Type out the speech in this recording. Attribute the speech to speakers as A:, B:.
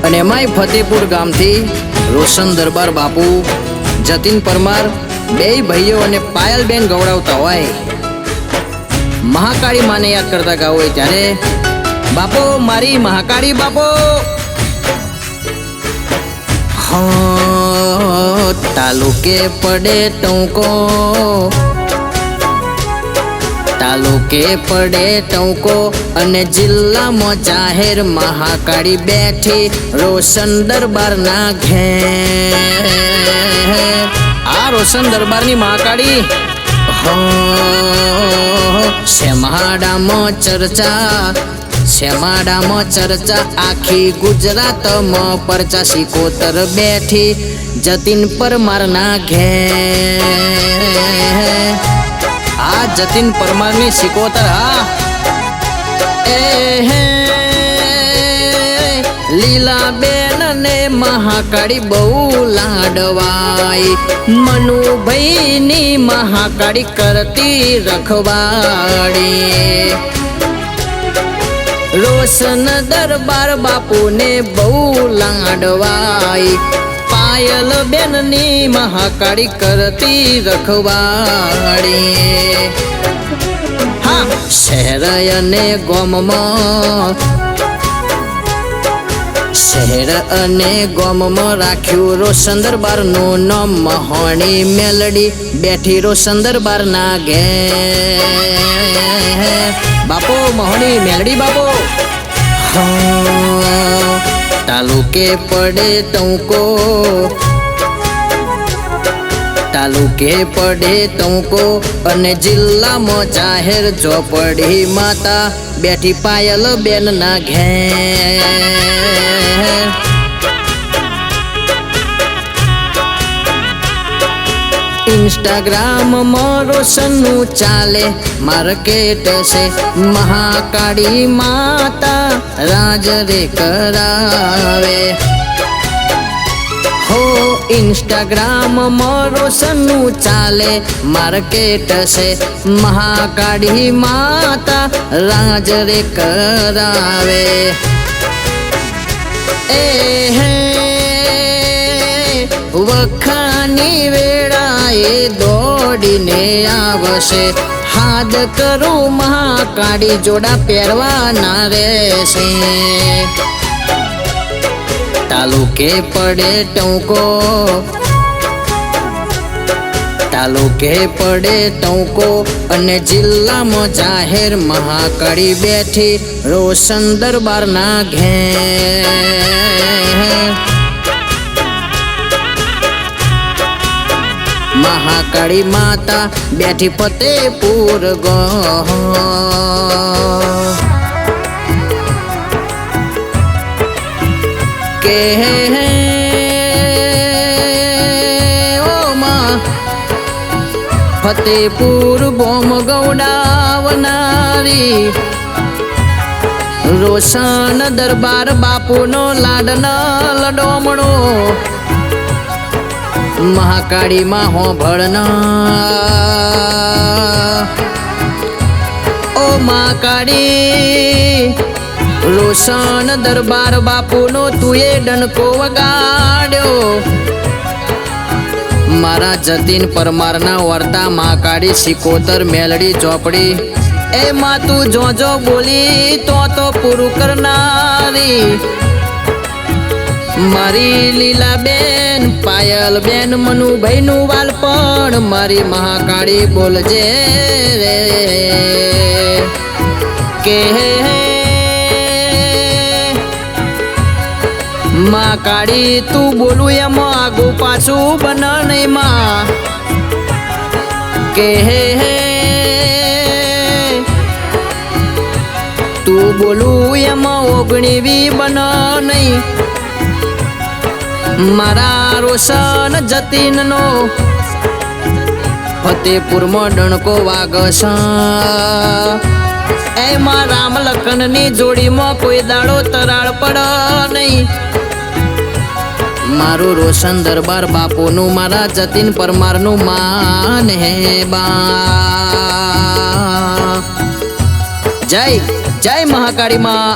A: અને એમાંય ફતેપુર ગામથી રોશન દરબાર બાપુ, જતીન પરમાર બેય ભાઈઓ અને પાયલબેન ગવડાવતા હોય મહાકાળી માને યાદ કરતા ગાવ હોય ત્યારે બાપો મારી મહાકાળી બાપો હા તાલુકે પડે ટોંકો, તાલુકે પડે ટોંકો અને જિલ્લામાં જાહેર મહાકાળી બેઠી રોશન દરબારના ઘેર. આ રોશન દરબારની મહાકાળી શેમાડામાં ચર્ચા, શેમાડામાં ચર્ચા આખી ગુજરાતમાં પરચા સિકોતર બેઠી જતીન પરમારના ઘેર. આ જતીન પરમારની સિકોતર હા એ લીલાબેન ને મહાકાળી બહુ લાડવાઈ, મનુભાઈની મહાકાળી કરતી રખવાડી. રોશન દરબાર બાપુને બહુ લાડવાઈ, પાયલ બેનની મહાકાળી કરતી રખવાડી. હા શહેર અને ગામમાં, શહેર અને ગામમાં રાખ્યું રોશન દરબારનું નામ. મહોણી મેલડી બેઠી રોશન દરબારના ઘેર. બાપો મહોણી મેલડી બાપો તાલુકે પડે ટોંકો, તાલુકે પડે ટોંકો અને જિલ્લામાં જાહેર ચોપડી માતા બેઠી પાયલ બેનના ઘેર. ઇન્સ્ટાગ્રામમાં રોશનનું ચાલે માર્કેટ છે, મહાકાળી માતા રાજ રે કરાવે. હો ઇન્સ્ટાગ્રામમાં રોશનનું ચાલે માર્કેટ છે, મહાકાળી માતા રાજ રે કરાવે. એ વખાની વેળાએ દોડીને આવશે, હાથ કરું મહાકાળી જોડા પહેરવાના રહેશે. તાલુકે પડે ટોંકો, તાલુકે પડે ટોંકો અને જિલ્લામાં જાહેર મહાકાળી બેઠી રોશન દરબારના ઘેર. મહાકાળી માતા બેઠી ફતેપુર ગામ. કે ઓ માં ફતેપુર બોમ ગૌડાવનારી રોશન દરબાર બાપુનો લાડના લડોમણો. મહાકાળીમાં હોંભળના ઓ મહાકાળી રોશન દરબાર બાપુનો તુએ ડંકો વગાડ્યો. મારા જતીન પરમારના વર્તા મહાકાળી સિકોતર મેલડી ચોપડી એ માં તું જોજો બોલી તો પૂરું કરનારી. મારી લીલાબેન પાયલબેન મનુભાઈનું વાલપણ મારી મહાકાળી બોલજે રે. કે મહાકાળી તું બોલું એમાં આગું પાછું બન નહીં માં. કે તું બોલું એમાં ઓગણીવી બન નહીં. મારા રોશન જતીનનો ફતેપુરમાં ડણકો વાગશ. એમાં રામ લખનની જોડીમાં કોઈ દાડો તરાળ પડ નહીં. મારું રોશન દરબાર બાપુનું મારા જતીન પરમારનું માન હે બા. જય જય મહાકાળી માં.